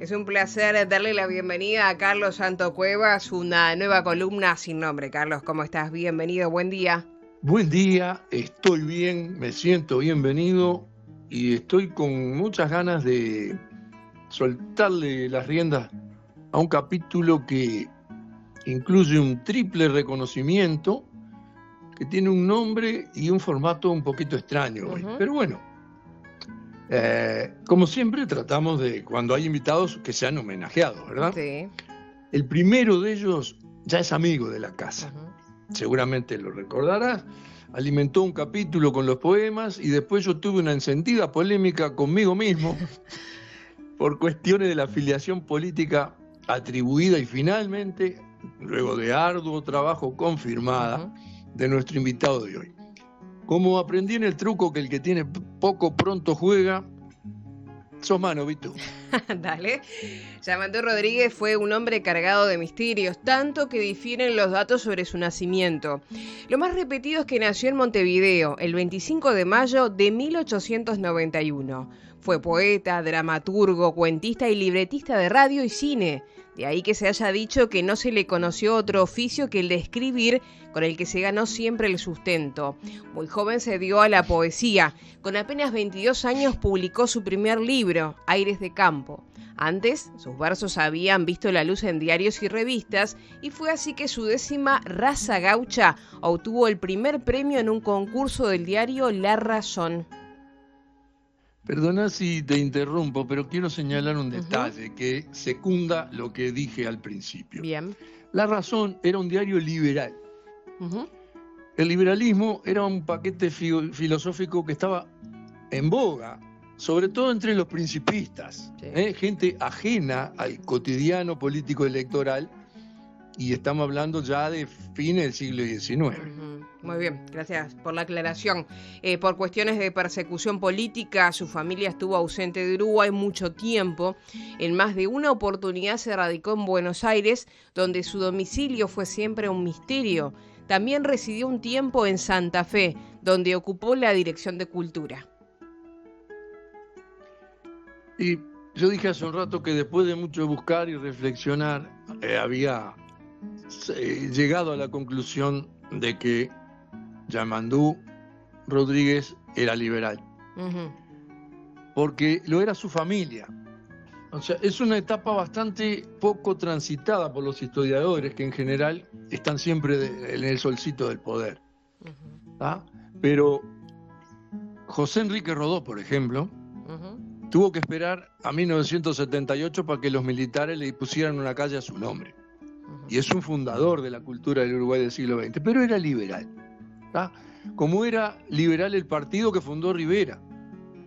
Es un placer darle la bienvenida a Carlos Santo Cuevas, una nueva columna sin nombre. Carlos, ¿cómo estás? Bienvenido, buen día. Buen día, estoy bien, me siento bienvenido y estoy con muchas ganas de soltarle las riendas a un capítulo que incluye un triple reconocimiento que tiene un nombre y un formato un poquito extraño hoy. Pero bueno, como siempre tratamos de, cuando hay invitados, que sean homenajeados, ¿verdad? Sí. El primero de ellos ya es amigo de la casa. Seguramente lo recordarás. Alimentó un capítulo con los poemas y después yo tuve una encendida polémica conmigo mismo por cuestiones de la afiliación política atribuida y finalmente, luego de arduo trabajo, confirmada de nuestro invitado de hoy. Como aprendí en el truco que el que tiene poco pronto juega, sos mano, Vito. Dale. Yamandú Rodríguez fue un hombre cargado de misterios, tanto que difieren los datos sobre su nacimiento. Lo más repetido es que nació en Montevideo, el 25 de mayo de 1891. Fue poeta, dramaturgo, cuentista y libretista de radio y cine. De ahí que se haya dicho que no se le conoció otro oficio que el de escribir, con el que se ganó siempre el sustento. Muy joven se dio a la poesía. Con apenas 22 años publicó su primer libro, Aires de Campo. Antes, sus versos habían visto la luz en diarios y revistas, y fue así que su 10ª Raza Gaucha obtuvo el primer premio en un concurso del diario La Razón. Perdona si te interrumpo, pero quiero señalar un detalle que secunda lo que dije al principio. Bien. La Razón era un diario liberal. El liberalismo era un paquete filosófico que estaba en boga, sobre todo entre los principistas, gente ajena al cotidiano político electoral, y estamos hablando ya de fines del siglo XIX. Muy bien, gracias por la aclaración. Por cuestiones de persecución política, su familia estuvo ausente de Uruguay mucho tiempo. En más de una oportunidad se radicó en Buenos Aires, donde su domicilio fue siempre un misterio. También residió un tiempo en Santa Fe, donde ocupó la dirección de Cultura. Y yo dije hace un rato que después de mucho buscar y reflexionar, había llegado a la conclusión de que Yamandú Rodríguez era liberal, porque lo era su familia. O sea, es una etapa bastante poco transitada por los historiadores, que en general están siempre en el solcito del poder. Pero José Enrique Rodó, por ejemplo, tuvo que esperar a 1978 para que los militares le pusieran una calle a su nombre. Y es un fundador de la cultura del Uruguay del siglo XX, pero era liberal. Como era liberal el partido que fundó Rivera.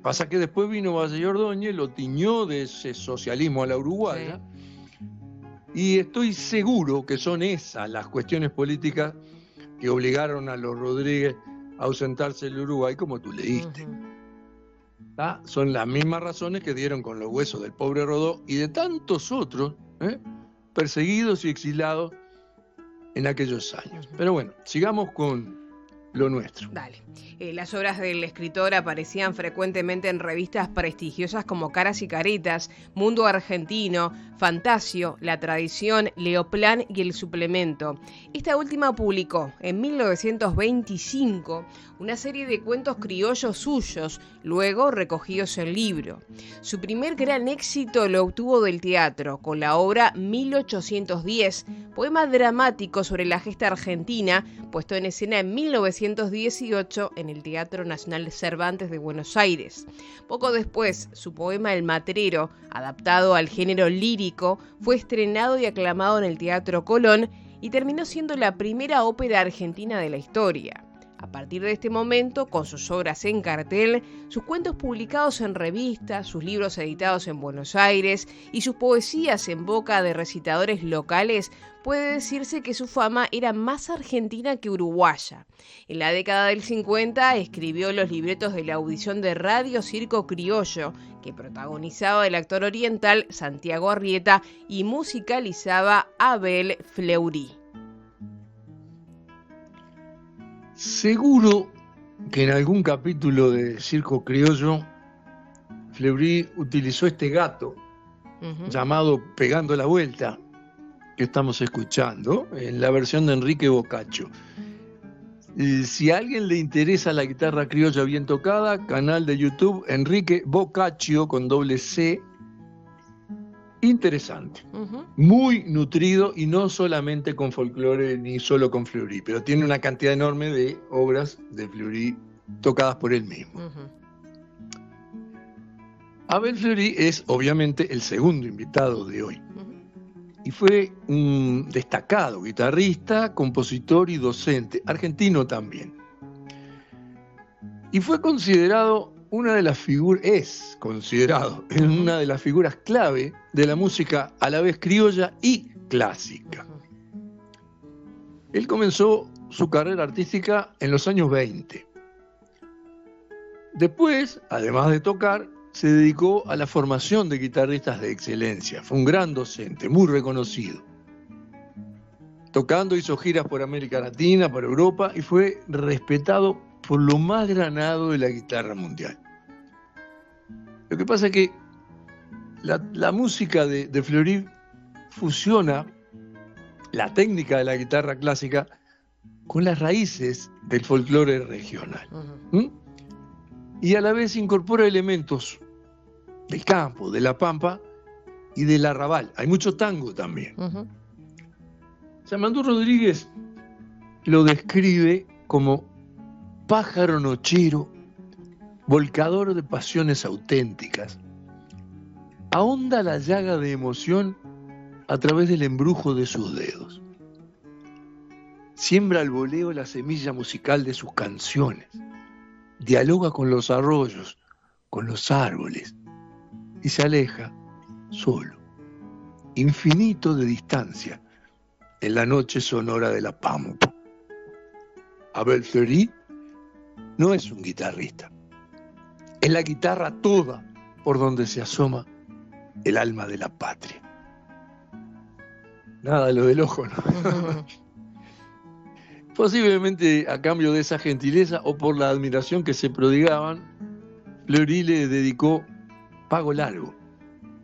Pasa que después vino Valle y Ordóñez, lo tiñó de ese socialismo a la uruguaya, y estoy seguro que son esas las cuestiones políticas que obligaron a los Rodríguez a ausentarse del Uruguay, como tú leíste. Son las mismas razones que dieron con los huesos del pobre Rodó y de tantos otros, perseguidos y exilados en aquellos años. Pero bueno, sigamos con lo nuestro. Dale. Las obras del escritor aparecían frecuentemente en revistas prestigiosas como Caras y Caretas, Mundo Argentino, Fantasio, La Tradición, Leoplan y El Suplemento. Esta última publicó en 1925 una serie de cuentos criollos suyos, luego recogidos en libro. Su primer gran éxito lo obtuvo del teatro, con la obra 1810, poema dramático sobre la gesta argentina, puesto en escena en 1918 en el Teatro Nacional de Cervantes de Buenos Aires. Poco después, su poema El Matrero, adaptado al género lírico, fue estrenado y aclamado en el Teatro Colón y terminó siendo la primera ópera argentina de la historia. A partir de este momento, con sus obras en cartel, sus cuentos publicados en revistas, sus libros editados en Buenos Aires y sus poesías en boca de recitadores locales, puede decirse que su fama era más argentina que uruguaya. En la década del 50 escribió los libretos de la audición de Radio Circo Criollo, que protagonizaba el actor oriental Santiago Arrieta y musicalizaba Abel Fleury. Seguro que en algún capítulo de Circo Criollo, Fleury utilizó este gato llamado Pegando la Vuelta, que estamos escuchando, en la versión de Enrique Boccaccio. Si a alguien le interesa la guitarra criolla bien tocada, canal de YouTube Enrique Boccaccio con doble C. Interesante, muy nutrido y no solamente con folclore ni solo con Fleury, pero tiene una cantidad enorme de obras de Fleury tocadas por él mismo. Abel Fleury es obviamente el segundo invitado de hoy y fue un destacado guitarrista, compositor y docente, argentino también. Y fue considerado una de las figuras clave de la música a la vez criolla y clásica. Él comenzó su carrera artística en los años 20. Después, además de tocar, se dedicó a la formación de guitarristas de excelencia. Fue un gran docente, muy reconocido. Tocando, hizo giras por América Latina, por Europa, y fue respetado por lo más granado de la guitarra mundial. Lo que pasa es que la música de Fleury fusiona la técnica de la guitarra clásica con las raíces del folclore regional. Y a la vez incorpora elementos del campo, de la pampa y del arrabal. Hay mucho tango también. Samandú Rodríguez lo describe como pájaro nochero, volcador de pasiones auténticas. Ahonda la llaga de emoción a través del embrujo de sus dedos. Siembra al voleo la semilla musical de sus canciones. Dialoga con los arroyos, con los árboles, y se aleja solo, infinito de distancia, en la noche sonora de la pampa. Abel Fleury no es un guitarrista. Es la guitarra toda por donde se asoma el alma de la patria. Nada lo del ojo, ¿no? Posiblemente a cambio de esa gentileza o por la admiración que se prodigaban, Fleury le dedicó Pago Largo,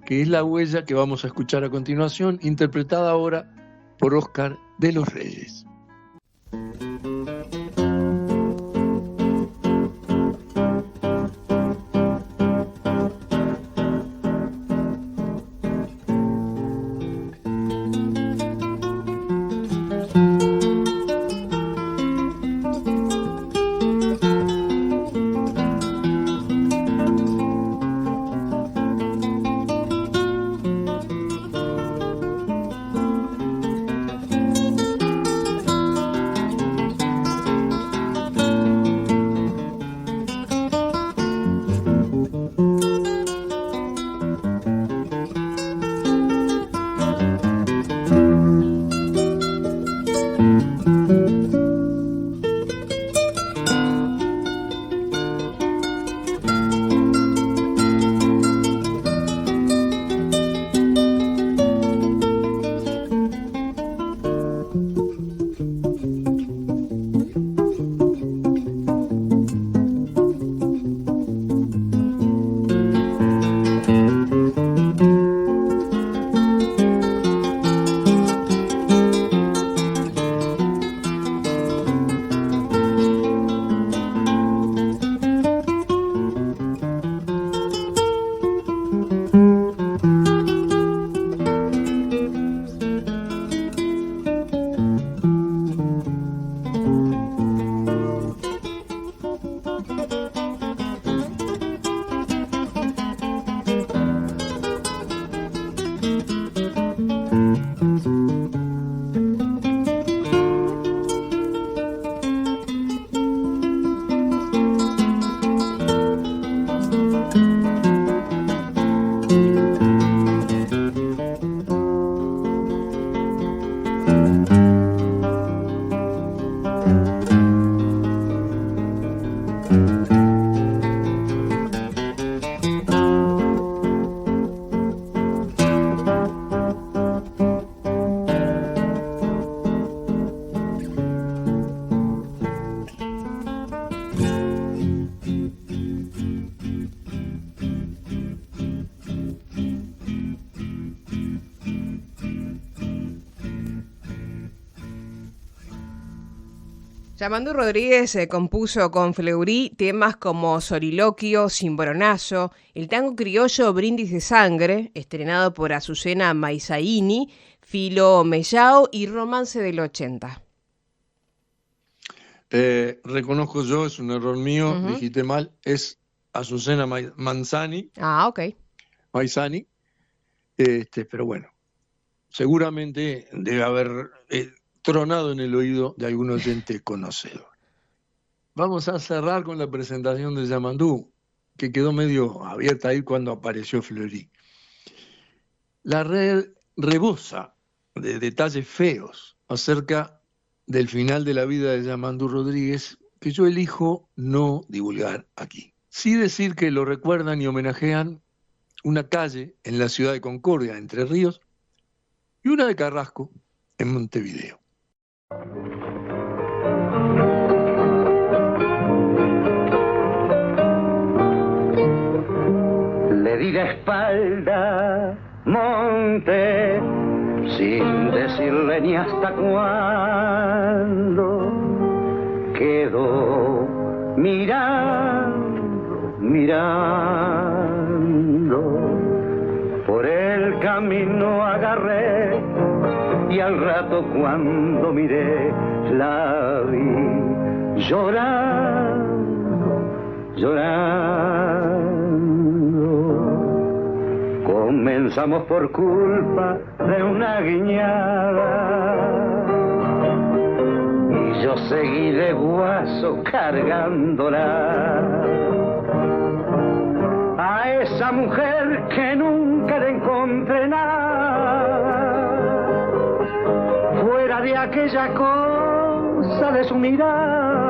que es la huella que vamos a escuchar a continuación, interpretada ahora por Óscar de los Reyes. Yamandú Rodríguez compuso con Fleury temas como Soliloquio, Cimbronazo, el tango criollo Brindis de Sangre, estrenado por Azucena Maisaini, Filo Mellao y Romance del 80. Reconozco yo, es un error mío, dijiste mal, es Azucena Manzani. Ah, ok. Maizani, pero bueno, seguramente debe haber tronado en el oído de algún oyente conocedor. Vamos a cerrar con la presentación de Yamandú, que quedó medio abierta ahí cuando apareció Fleury. La red rebosa de detalles feos acerca del final de la vida de Yamandú Rodríguez, que yo elijo no divulgar aquí. Sí decir que lo recuerdan y homenajean una calle en la ciudad de Concordia, Entre Ríos, y una de Carrasco, en Montevideo. Le di la espalda, monte, sin decirle ni hasta cuándo. Quedó mirando, por el camino agarré, y al rato cuando miré la vi llorando. Comenzamos por culpa de una guiñada, y yo seguí de guaso cargándola a esa mujer que nunca le encontré nada fuera de aquella cosa de su mirada,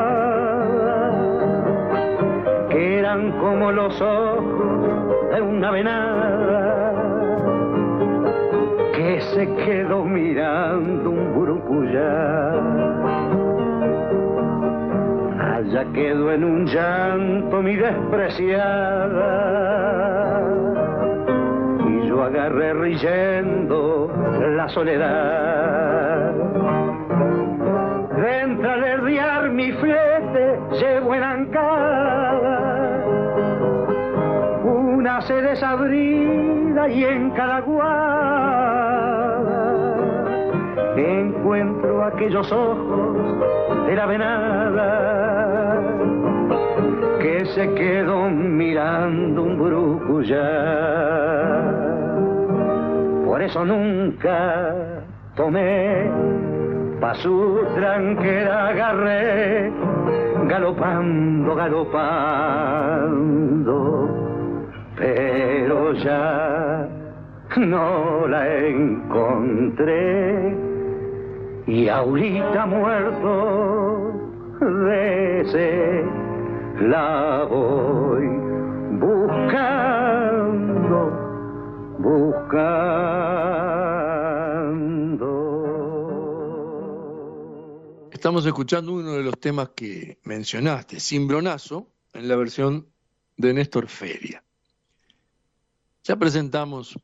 que eran como los ojos de una venada que se quedó mirando un burucuyá. Allá quedó en un llanto mi despreciada, y yo agarré riendo la soledad. De entralerdiar mi flete llevo en ancada una sed desabrida, y en cada guada encuentro aquellos ojos de la venada que se quedó mirando un burucuyá. Por eso nunca tomé, pa' su tranquera agarré, galopando, pero ya no la encontré, y ahorita muerto de sed la voy buscando. Estamos escuchando uno de los temas que mencionaste, Cimbronazo, en la versión de Néstor Feria. Ya presentamos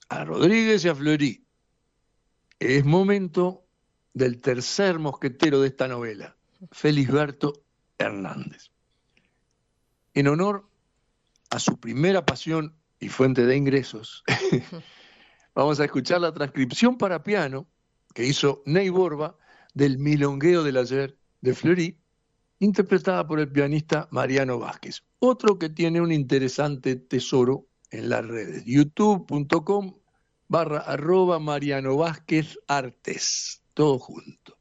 a Rodríguez y a Fleury. Es momento del tercer mosquetero de esta novela, Felisberto Hernández. En honor a su primera pasión y fuente de ingresos, vamos a escuchar la transcripción para piano que hizo Ney Borba del Milongueo del Ayer de Fleury, interpretada por el pianista Mariano Vázquez. Otro que tiene un interesante tesoro en las redes, youtube.com/Mariano Vázquez Artes, todo junto.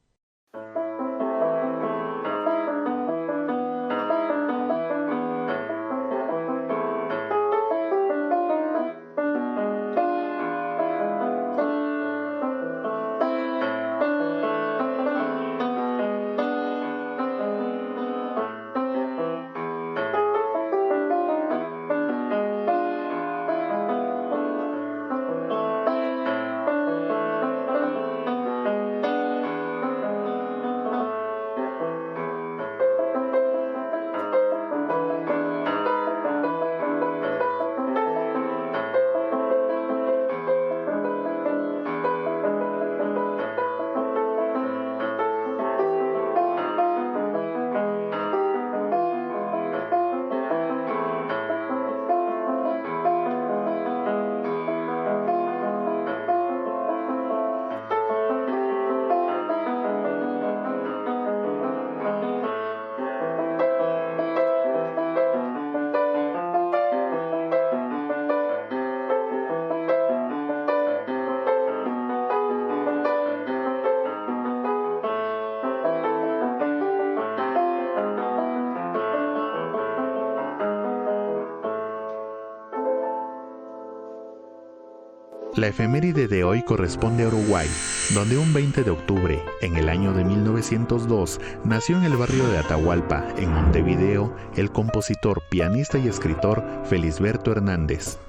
La efeméride de hoy corresponde a Uruguay, donde un 20 de octubre, en el año de 1902, nació en el barrio de Atahualpa, en Montevideo, el compositor, pianista y escritor Felisberto Hernández.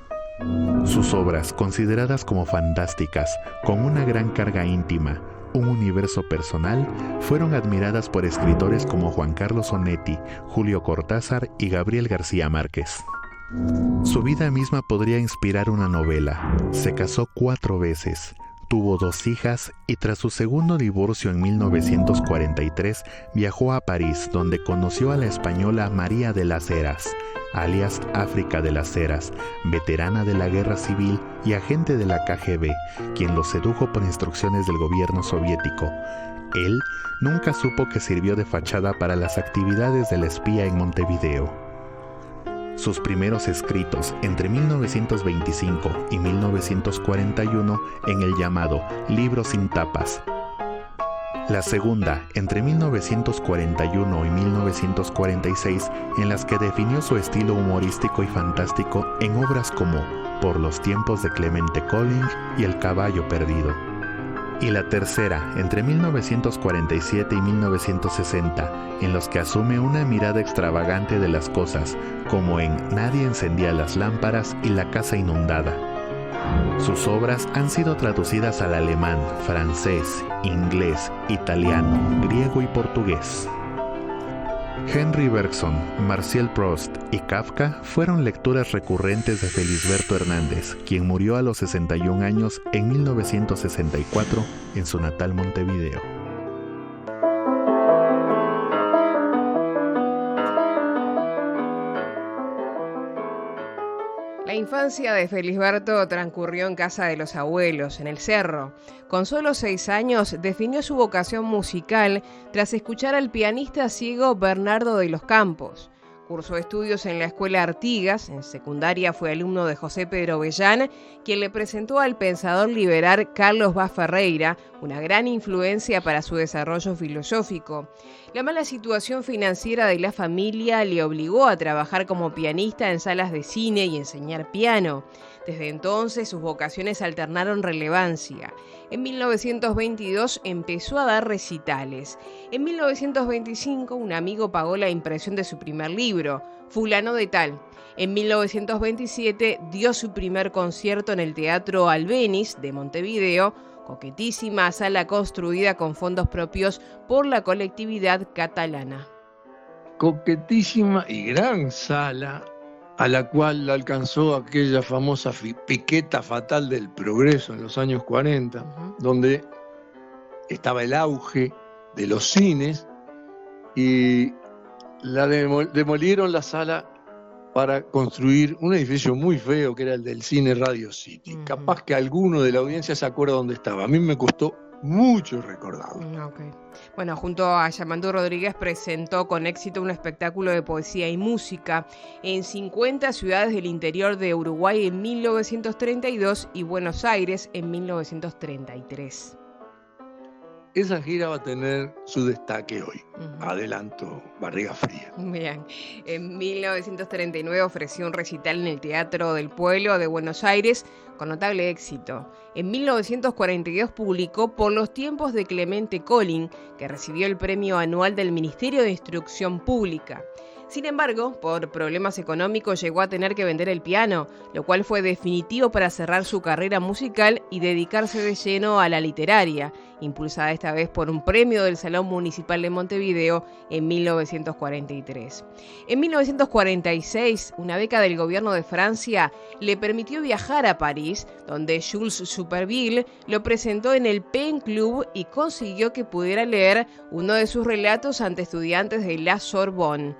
Sus obras, consideradas como fantásticas, con una gran carga íntima, un universo personal, fueron admiradas por escritores como Juan Carlos Onetti, Julio Cortázar y Gabriel García Márquez. Su vida misma podría inspirar una novela. Se casó 4 veces, tuvo 2 hijas y tras su segundo divorcio en 1943 viajó a París, donde conoció a la española María de las Heras, alias África de las Heras, veterana de la Guerra Civil y agente de la KGB, quien lo sedujo por instrucciones del gobierno soviético. Él nunca supo que sirvió de fachada para las actividades del espía en Montevideo. Sus primeros escritos entre 1925 y 1941 en el llamado Libro sin tapas. La segunda, entre 1941 y 1946, en las que definió su estilo humorístico y fantástico en obras como Por los tiempos de Clemente Colling y El caballo perdido. Y la tercera, entre 1947 y 1960, en los que asume una mirada extravagante de las cosas, como en Nadie encendía las lámparas y La casa inundada. Sus obras han sido traducidas al alemán, francés, inglés, italiano, griego y portugués. Henry Bergson, Marcel Proust y Kafka fueron lecturas recurrentes de Felisberto Hernández, quien murió a los 61 años en 1964 en su natal Montevideo. La infancia de Felisberto transcurrió en casa de los abuelos, en el cerro. Con solo 6 años definió su vocación musical tras escuchar al pianista ciego Bernardo de los Campos. Cursó estudios en la Escuela Artigas, en secundaria fue alumno de José Pedro Bellán, quien le presentó al pensador liberal Carlos Vaz Ferreira, una gran influencia para su desarrollo filosófico. La mala situación financiera de la familia le obligó a trabajar como pianista en salas de cine y enseñar piano. Desde entonces sus vocaciones alternaron relevancia. En 1922 empezó a dar recitales. En 1925 un amigo pagó la impresión de su primer libro, Fulano de Tal. En 1927 dio su primer concierto en el Teatro Albéniz de Montevideo, coquetísima sala construida con fondos propios por la colectividad catalana. Coquetísima y gran sala a la cual alcanzó aquella famosa piqueta fatal del progreso en los años 40, donde estaba el auge de los cines y demolieron la sala para construir un edificio muy feo que era el del cine Radio City. Capaz que alguno de la audiencia se acuerda dónde estaba. A mí me costó mucho recordarlo. Okay. Bueno, junto a Yamandu Rodríguez presentó con éxito un espectáculo de poesía y música en 50 ciudades del interior de Uruguay en 1932 y Buenos Aires en 1933. Esa gira va a tener su destaque hoy. Adelanto, barriga fría. Bien. En 1939 ofreció un recital en el Teatro del Pueblo de Buenos Aires con notable éxito. En 1942 publicó Por los tiempos de Clemente Colling, que recibió el premio anual del Ministerio de Instrucción Pública. Sin embargo, por problemas económicos llegó a tener que vender el piano, lo cual fue definitivo para cerrar su carrera musical y dedicarse de lleno a la literaria, impulsada esta vez por un premio del Salón Municipal de Montevideo en 1943. En 1946, una beca del gobierno de Francia le permitió viajar a París, donde Jules Supervielle lo presentó en el Pen Club y consiguió que pudiera leer uno de sus relatos ante estudiantes de la Sorbonne.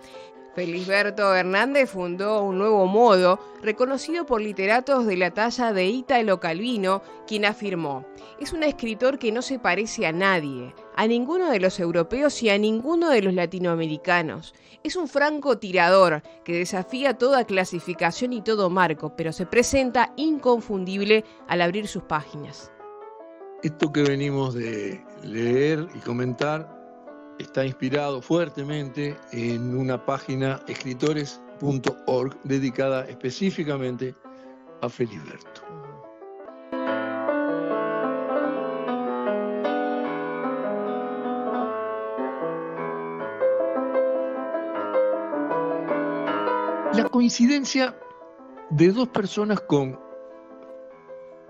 Felisberto Hernández fundó un nuevo modo, reconocido por literatos de la talla de Ítalo Calvino, quien afirmó: es un escritor que no se parece a nadie, a ninguno de los europeos y a ninguno de los latinoamericanos. Es un francotirador que desafía toda clasificación y todo marco, pero se presenta inconfundible al abrir sus páginas. Esto que venimos de leer y comentar está inspirado fuertemente en una página escritores.org dedicada específicamente a Felisberto. La coincidencia de dos personas con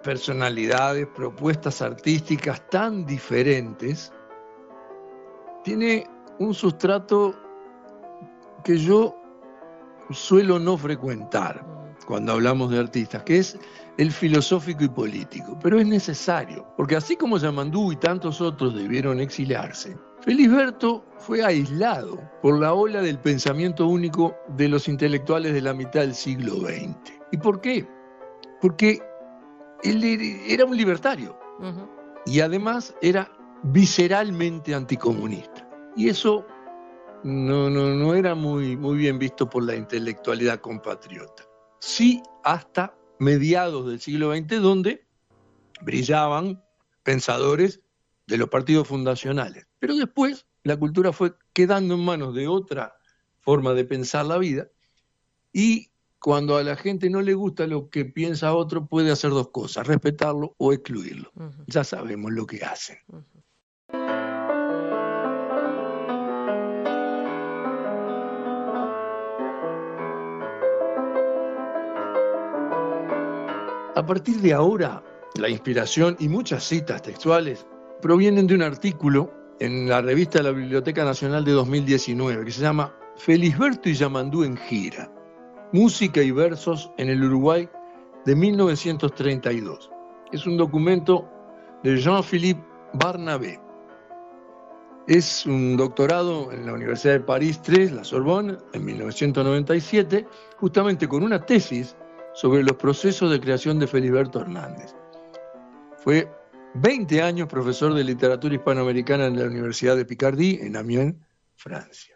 personalidades, propuestas artísticas tan diferentes, tiene un sustrato que yo suelo no frecuentar cuando hablamos de artistas, que es el filosófico y político. Pero es necesario, porque así como Yamandú y tantos otros debieron exiliarse, Felisberto fue aislado por la ola del pensamiento único de los intelectuales de la mitad del siglo XX. ¿Y por qué? Porque él era un libertario y además era visceralmente anticomunista. Y eso no era muy bien visto por la intelectualidad compatriota. Sí, hasta mediados del siglo XX, donde brillaban pensadores de los partidos fundacionales. Pero después la cultura fue quedando en manos de otra forma de pensar la vida, y cuando a la gente no le gusta lo que piensa otro, puede hacer dos cosas: respetarlo o excluirlo. Ya sabemos lo que hacen. A partir de ahora, la inspiración y muchas citas textuales provienen de un artículo en la revista de la Biblioteca Nacional de 2019 que se llama Felisberto y Yamandú en gira, música y versos en el Uruguay de 1932. Es un documento de Jean-Philippe Barnabé. Es un doctorado en la Universidad de París III, la Sorbonne, en 1997, justamente con una tesis sobre los procesos de creación de Felisberto Hernández. Fue 20 años profesor de literatura hispanoamericana en la Universidad de Picardie, en Amiens, Francia.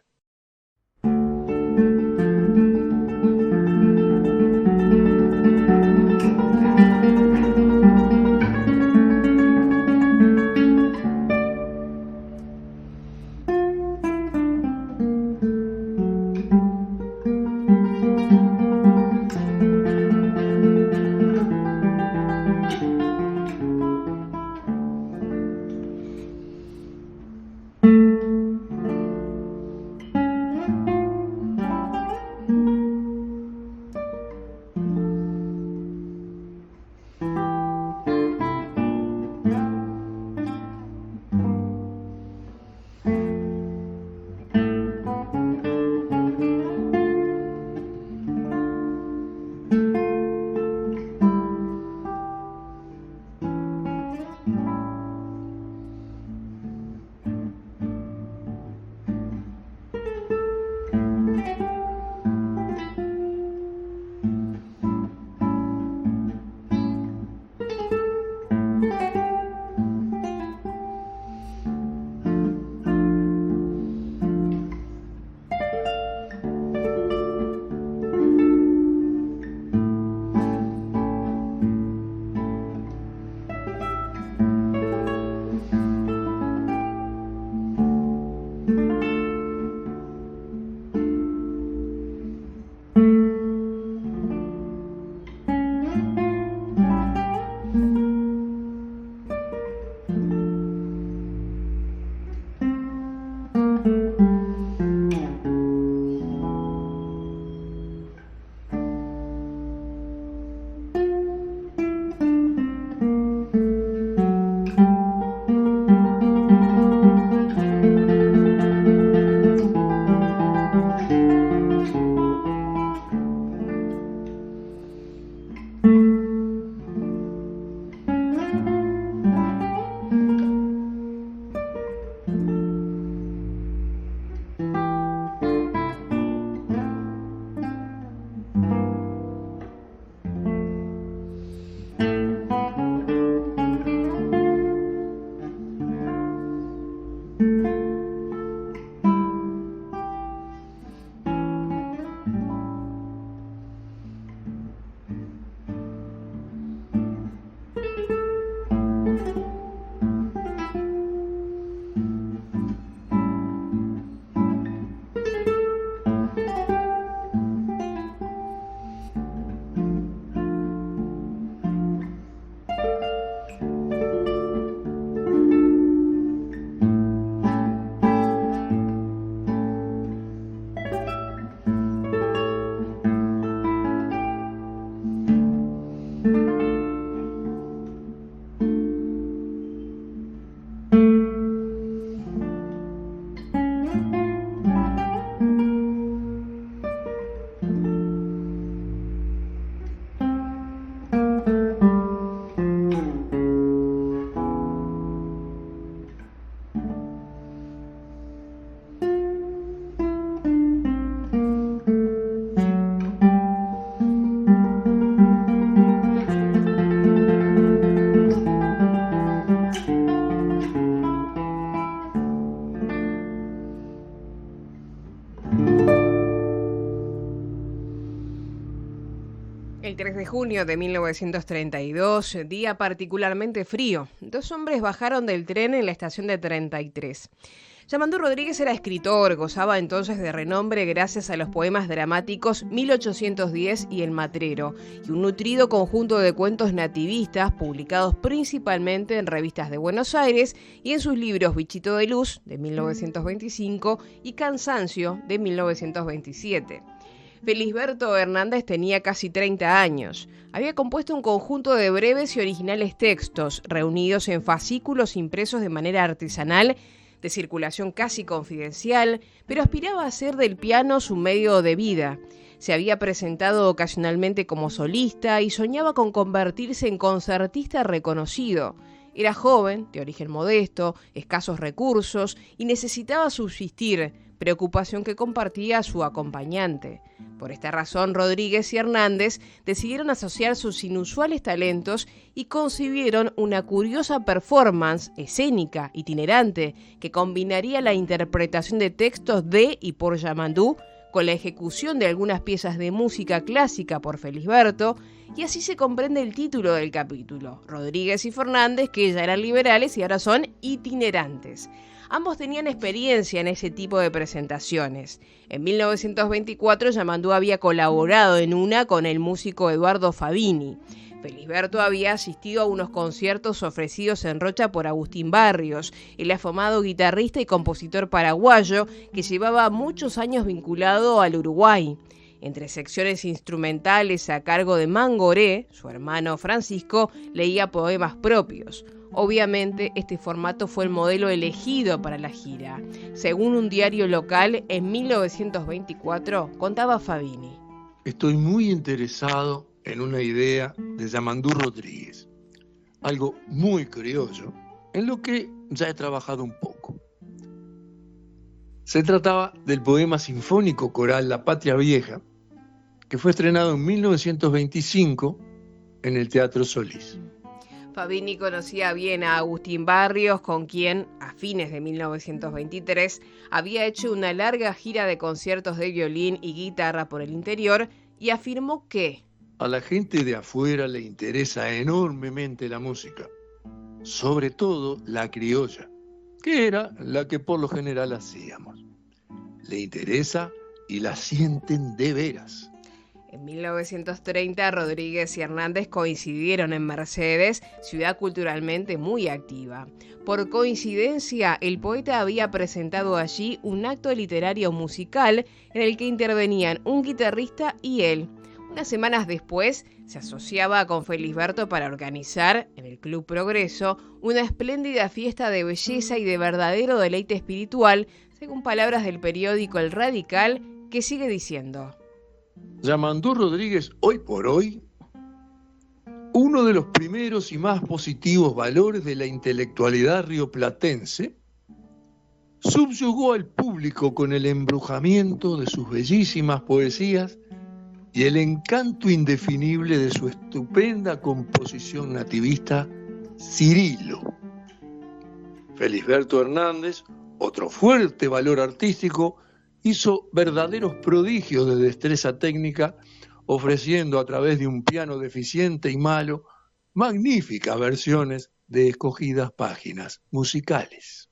El 3 de junio de 1932, día particularmente frío, dos hombres bajaron del tren en la estación de 33. Yamandú Rodríguez era escritor, gozaba entonces de renombre gracias a los poemas dramáticos 1810 y El Matrero, y un nutrido conjunto de cuentos nativistas publicados principalmente en revistas de Buenos Aires y en sus libros Bichito de Luz, de 1925, y Cansancio, de 1927. Felisberto Hernández tenía casi 30 años. Había compuesto un conjunto de breves y originales textos, reunidos en fascículos impresos de manera artesanal, de circulación casi confidencial, pero aspiraba a hacer del piano su medio de vida. Se había presentado ocasionalmente como solista y soñaba con convertirse en concertista reconocido. Era joven, de origen modesto, escasos recursos y necesitaba subsistir, preocupación que compartía su acompañante. Por esta razón, Rodríguez y Hernández decidieron asociar sus inusuales talentos y concibieron una curiosa performance escénica, itinerante, que combinaría la interpretación de textos de y por Yamandú con la ejecución de algunas piezas de música clásica por Felisberto, y así se comprende el título del capítulo, Rodríguez y Fernández, que ya eran liberales y ahora son itinerantes. Ambos tenían experiencia en ese tipo de presentaciones. En 1924, Yamandú había colaborado en una con el músico Eduardo Fabini. Felisberto había asistido a unos conciertos ofrecidos en Rocha por Agustín Barrios, el afamado guitarrista y compositor paraguayo que llevaba muchos años vinculado al Uruguay. Entre secciones instrumentales a cargo de Mangoré, su hermano Francisco leía poemas propios. Obviamente, este formato fue el modelo elegido para la gira. Según un diario local, en 1924 contaba Fabini: Estoy muy interesado en una idea de Yamandú Rodríguez, algo muy criollo, en lo que ya he trabajado un poco. Se trataba del poema sinfónico coral La Patria Vieja, que fue estrenado en 1925 en el Teatro Solís. Fabini conocía bien a Agustín Barrios, con quien, a fines de 1923, había hecho una larga gira de conciertos de violín y guitarra por el interior, y afirmó que a la gente de afuera le interesa enormemente la música, sobre todo la criolla, que era la que por lo general hacíamos. Le interesa y la sienten de veras. En 1930, Rodríguez y Hernández coincidieron en Mercedes, ciudad culturalmente muy activa. Por coincidencia, el poeta había presentado allí un acto literario musical en el que intervenían un guitarrista y él. Unas semanas después, se asociaba con Felisberto para organizar, en el Club Progreso, una espléndida fiesta de belleza y de verdadero deleite espiritual, según palabras del periódico El Radical, que sigue diciendo: Yamandú Rodríguez, hoy por hoy, uno de los primeros y más positivos valores de la intelectualidad rioplatense, subyugó al público con el embrujamiento de sus bellísimas poesías y el encanto indefinible de su estupenda composición nativista, Cirilo. Felisberto Hernández, otro fuerte valor artístico, hizo verdaderos prodigios de destreza técnica, ofreciendo a través de un piano deficiente y malo magníficas versiones de escogidas páginas musicales.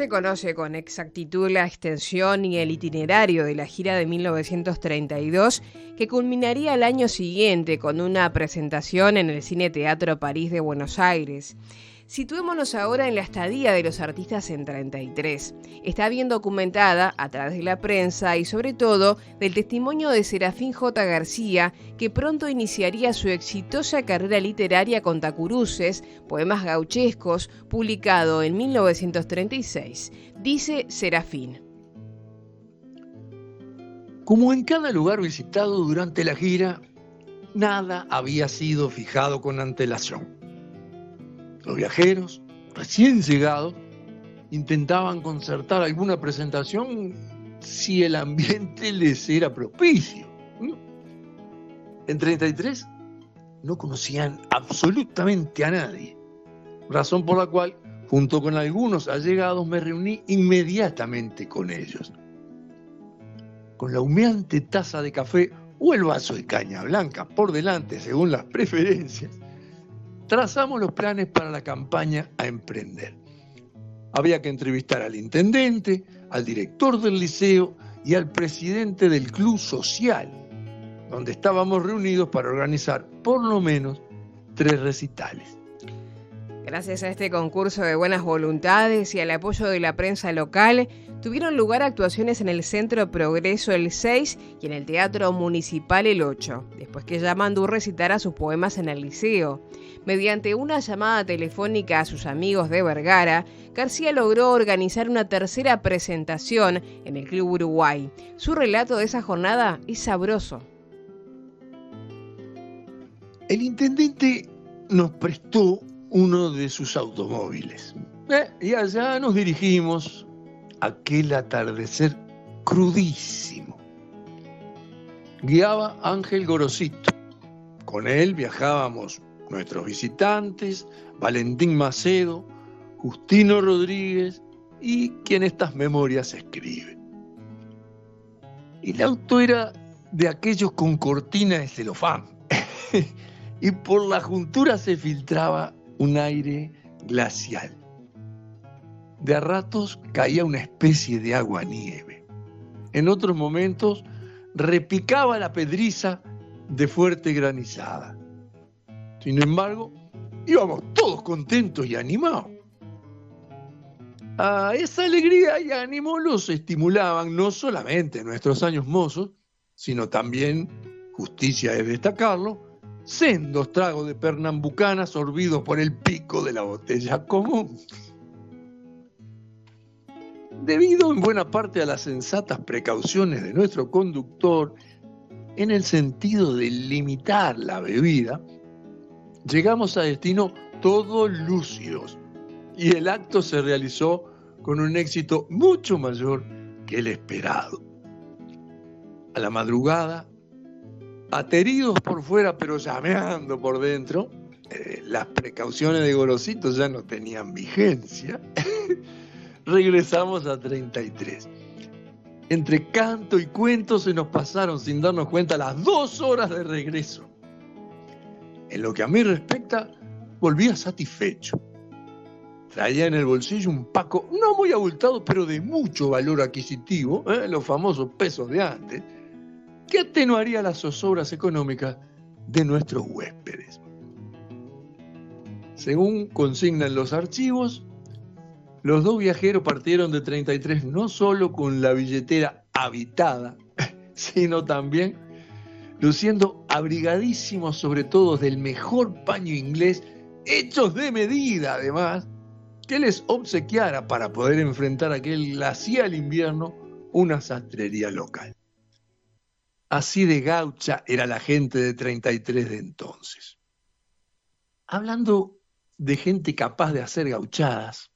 se conoce con exactitud la extensión y el itinerario de la gira de 1932, que culminaría el año siguiente con una presentación en el Cine Teatro París de Buenos Aires. Situémonos ahora en la estadía de los artistas en 33. Está bien documentada a través de la prensa y sobre todo del testimonio de Serafín J. García, que pronto iniciaría su exitosa carrera literaria con Tacuruces, poemas gauchescos, publicado en 1936. Dice Serafín: como en cada lugar visitado durante la gira, nada había sido fijado con antelación. Los viajeros, recién llegados, intentaban concertar alguna presentación si el ambiente les era propicio. En 33 no conocían absolutamente a nadie, razón por la cual, junto con algunos allegados, me reuní inmediatamente con ellos. Con la humeante taza de café o el vaso de caña blanca por delante, según las preferencias, trazamos los planes para la campaña a emprender. Había que entrevistar al intendente, al director del liceo y al presidente del club social, donde estábamos reunidos para organizar por lo menos 3 recitales. Gracias a este concurso de buenas voluntades y al apoyo de la prensa local, tuvieron lugar actuaciones en el Centro Progreso el 6 y en el Teatro Municipal el 8, después que Yamandú recitara sus poemas en el liceo. Mediante una llamada telefónica a sus amigos de Vergara, García logró organizar una tercera presentación en el Club Uruguay. Su relato de esa jornada es sabroso. El intendente nos prestó uno de sus automóviles. Y allá nos dirigimos, aquel atardecer crudísimo. Guiaba Ángel Gorosito. Con él viajábamos nuestros visitantes, Valentín Macedo, Justino Rodríguez y quien estas memorias escribe. El auto era de aquellos con cortina de celofán y por la juntura se filtraba un aire glacial. De a ratos caía una especie de agua-nieve. En otros momentos repicaba la pedriza de fuerte granizada. Sin embargo, íbamos todos contentos y animados. A esa alegría y ánimo los estimulaban no solamente nuestros años mozos, sino también, justicia es destacarlo, sendos tragos de pernambucana sorbidos por el pico de la botella común. Debido en buena parte a las sensatas precauciones de nuestro conductor, en el sentido de limitar la bebida, llegamos a destino todos lúcidos y el acto se realizó con un éxito mucho mayor que el esperado. A la madrugada, ateridos por fuera pero llameando por dentro, las precauciones de Gorosito ya no tenían vigencia, regresamos a 33. Entre canto y cuento se nos pasaron sin darnos cuenta las 2 horas de regreso. En lo que a mí respecta, volvía satisfecho. Traía en el bolsillo un paco no muy abultado, pero de mucho valor adquisitivo, los famosos pesos de antes, que atenuaría las zozobras económicas de nuestros huéspedes. Según consignan los archivos, los 2 viajeros partieron de 33 no solo con la billetera habitada, sino también luciendo abrigadísimos, sobre todo del mejor paño inglés, hechos de medida además, que les obsequiara para poder enfrentar aquel glacial invierno una sastrería local. Así de gaucha era la gente de 33 de entonces. Hablando de gente capaz de hacer gauchadas,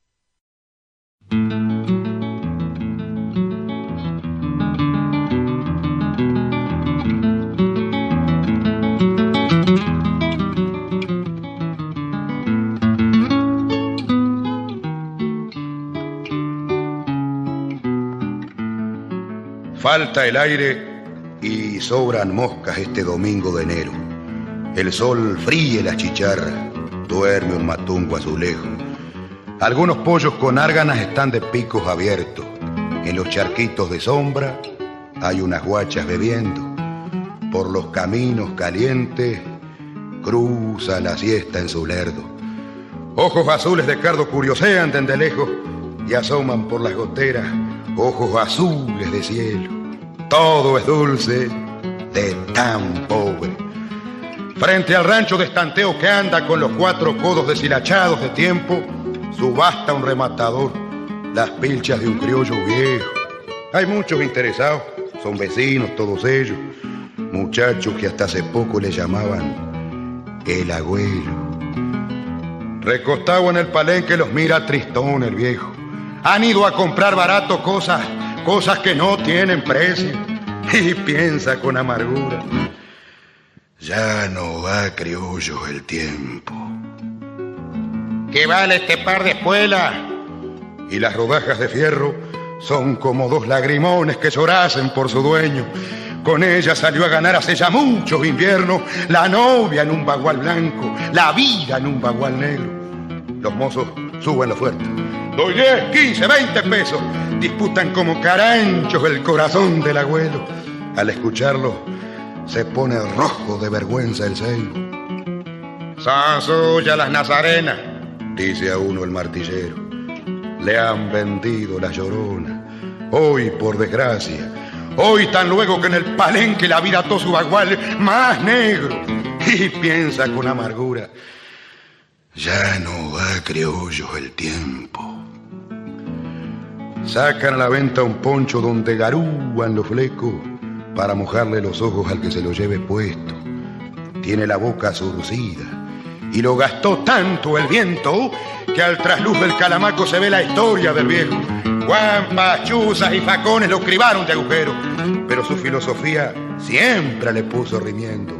falta el aire y sobran moscas este domingo de enero. El sol fríe las chicharras, duerme un matungo azulejo. Algunos pollos con árganas están de picos abiertos. En los charquitos de sombra hay unas guachas bebiendo. Por los caminos calientes cruza la siesta en su lerdo. Ojos azules de cardo curiosean desde lejos y asoman por las goteras ojos azules de cielo. Todo es dulce de tan pobre. Frente al rancho de estanteo que anda con los 4 codos deshilachados de tiempo, subasta un rematador las pilchas de un criollo viejo. Hay muchos interesados, son vecinos todos ellos, muchachos que hasta hace poco le llamaban el abuelo. Recostado en el palenque los mira tristón el viejo. Han ido a comprar barato cosas que no tienen precio, y piensa con amargura: ya no va, criollo, el tiempo. ¿Qué vale este par de espuelas? Y las rodajas de fierro son como 2 lagrimones que llorasen por su dueño. Con ella salió a ganar hace ya muchos inviernos la novia en un bagual blanco, la vida en un bagual negro. Los mozos suben la oferta. Doy 10, 15, 20 pesos. Disputan como caranchos el corazón del abuelo. Al escucharlo se pone rojo de vergüenza el ceño. Son suyas las nazarenas, dice a uno el martillero. Le han vendido la llorona. Hoy, por desgracia, hoy tan luego que en el palenque la vida ató su bagual más negro. Y piensa con amargura: ya no va, criollo, el tiempo. Sacan a la venta un poncho donde garúan los flecos para mojarle los ojos al que se lo lleve puesto. Tiene la boca surcida y lo gastó tanto el viento que al trasluz del calamaco se ve la historia del viejo. Guampas, chuzas y facones lo cribaron de agujero, pero su filosofía siempre le puso rimiendo.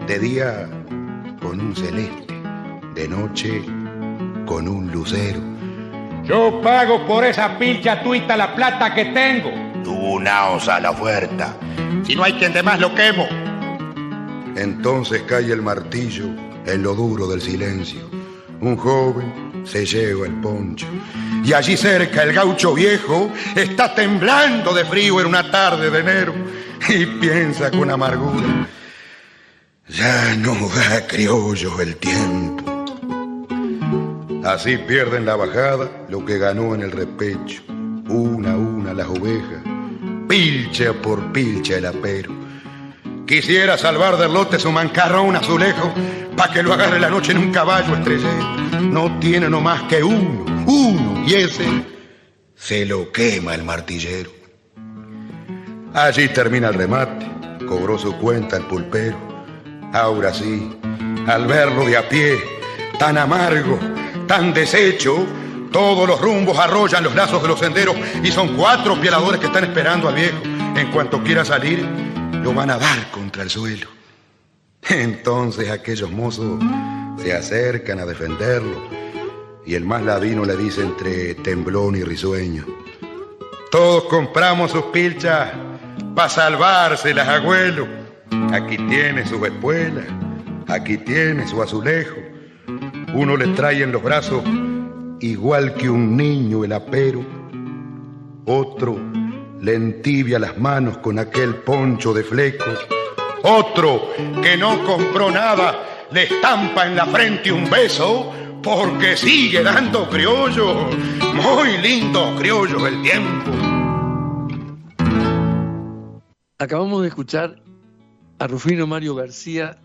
De día con un celeste, de noche con un lucero. Yo pago por esa pilcha tuita la plata que tengo. Tunaos a la oferta. Si no hay quien de más lo quemo. Entonces cae el martillo en lo duro del silencio. Un joven se lleva el poncho y allí cerca el gaucho viejo está temblando de frío en una tarde de enero y piensa con amargura: ya no va, criollo, el tiempo. Así pierden la bajada lo que ganó en el repecho. Una a una las ovejas, pilcha por pilcha el apero. Quisiera salvar del lote su mancarrón azulejo pa' que lo agarre la noche en un caballo estrellero. No tiene no más que uno, y ese se lo quema el martillero. Allí termina el remate, cobró su cuenta el pulpero. Ahora sí, al verlo de a pie, tan amargo, tan deshecho, todos los rumbos arrollan los lazos de los senderos y son 4 pieladores que están esperando al viejo. En cuanto quiera salir, lo van a dar contra el suelo. Entonces aquellos mozos se acercan a defenderlo y el más ladino le dice entre temblón y risueño: todos compramos sus pilchas pa' salvárselas, abuelo. Aquí tiene sus espuelas, aquí tiene su azulejo. Uno le trae en los brazos igual que un niño el apero, otro le entibia las manos con aquel poncho de flecos, otro que no compró nada le estampa en la frente un beso porque sigue dando criollo. Muy lindo criollo el tiempo. Acabamos de escuchar a Rufino Mario García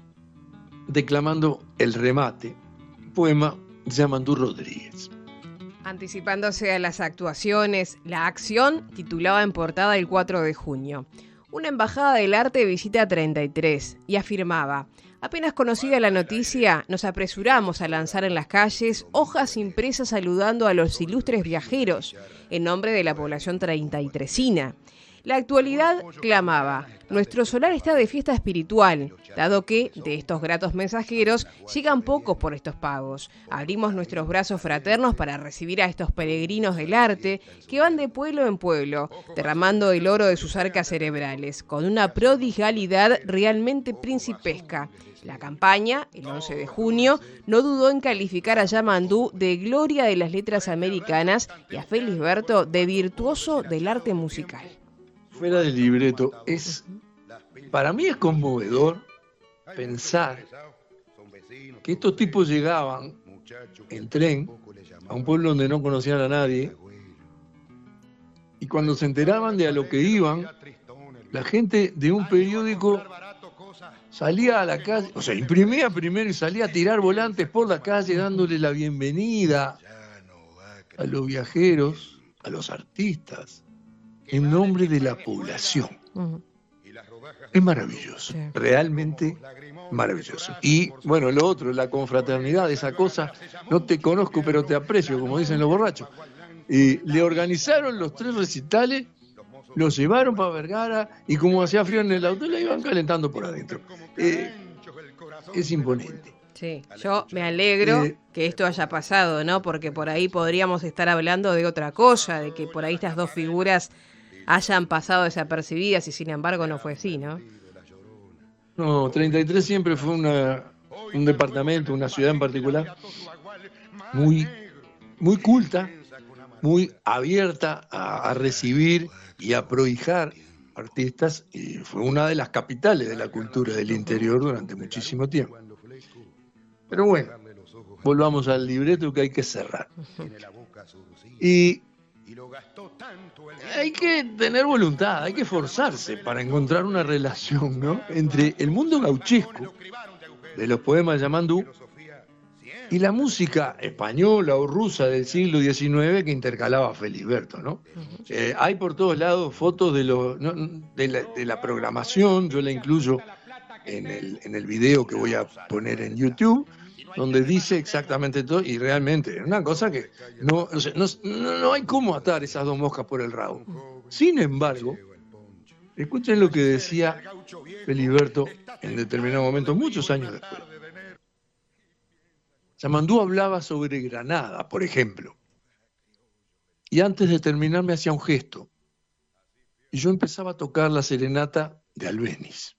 declamando El remate, poema de Yamandú Rodríguez. Anticipándose a las actuaciones, La Acción titulaba en portada el 4 de junio. Una embajada del arte visita 33 y afirmaba: apenas conocida la noticia, nos apresuramos a lanzar en las calles hojas impresas saludando a los ilustres viajeros en nombre de la población 33ina. La actualidad clamaba: nuestro solar está de fiesta espiritual, dado que de estos gratos mensajeros llegan pocos por estos pagos. Abrimos nuestros brazos fraternos para recibir a estos peregrinos del arte que van de pueblo en pueblo, derramando el oro de sus arcas cerebrales, con una prodigalidad realmente principesca. La campaña, el 11 de junio, no dudó en calificar a Yamandú de gloria de las letras americanas y a Felisberto de virtuoso del arte musical. Fuera del libreto, para mí es conmovedor pensar que estos tipos llegaban en tren a un pueblo donde no conocían a nadie, y cuando se enteraban de a lo que iban, la gente de un periódico salía a la calle, o sea, imprimía primero y salía a tirar volantes por la calle dándole la bienvenida a los viajeros, a los artistas, en nombre de la población. Es maravilloso, realmente maravilloso. Y bueno, lo otro, la confraternidad, esa cosa, no te conozco pero te aprecio, como dicen los borrachos. Le organizaron los 3 recitales, los llevaron para Vergara y como hacía frío en el auto, la iban calentando por adentro. Es imponente. Sí, yo me alegro que esto haya pasado, ¿no? Porque por ahí podríamos estar hablando de otra cosa, de que por ahí estas dos figuras hayan pasado desapercibidas y sin embargo no fue así, ¿no? No, 33 siempre fue un departamento, una ciudad en particular, muy, muy culta, muy abierta a recibir y a prohijar artistas, y fue una de las capitales de la cultura del interior durante muchísimo tiempo. Pero bueno, volvamos al libreto que hay que cerrar. Y hay que tener voluntad, hay que esforzarse para encontrar una relación, ¿no?, entre el mundo gauchesco de los poemas de Yamandú y la música española o rusa del siglo XIX que intercalaba Felisberto, ¿no? Hay por todos lados fotos de la programación, yo la incluyo en el video que voy a poner en YouTube, donde dice exactamente todo, y realmente es una cosa que no hay cómo atar esas dos moscas por el rabo. Sin embargo, escuchen lo que decía Felisberto en determinado momento, muchos años después. Yamandú hablaba sobre Granada, por ejemplo, y antes de terminar me hacía un gesto, y yo empezaba a tocar la serenata de Albéniz.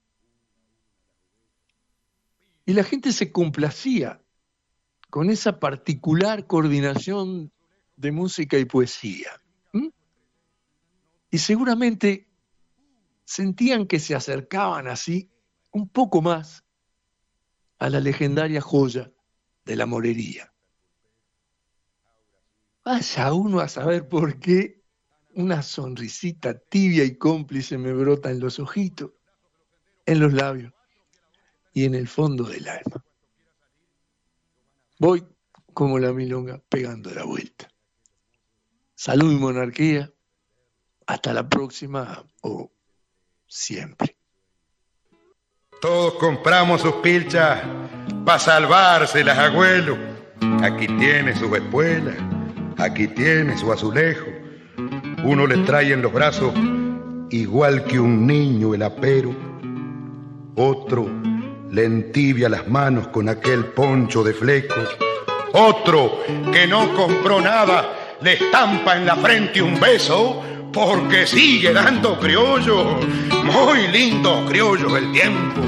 Y la gente se complacía con esa particular coordinación de música y poesía. Y seguramente sentían que se acercaban así un poco más a la legendaria joya de la morería. Vaya uno a saber por qué una sonrisita tibia y cómplice me brota en los ojitos, en los labios y en el fondo del alma. Voy como la milonga pegando la vuelta. Salud y monarquía. Hasta la próxima o siempre. Todos compramos sus pilchas para salvárselas, abuelo. Aquí tiene su espuela, aquí tiene su azulejo. Uno le trae en los brazos igual que un niño el apero. Otro le entibia las manos con aquel poncho de flecos. Otro que no compró nada le estampa en la frente un beso porque sigue dando criollo. Muy lindo criollo el tiempo.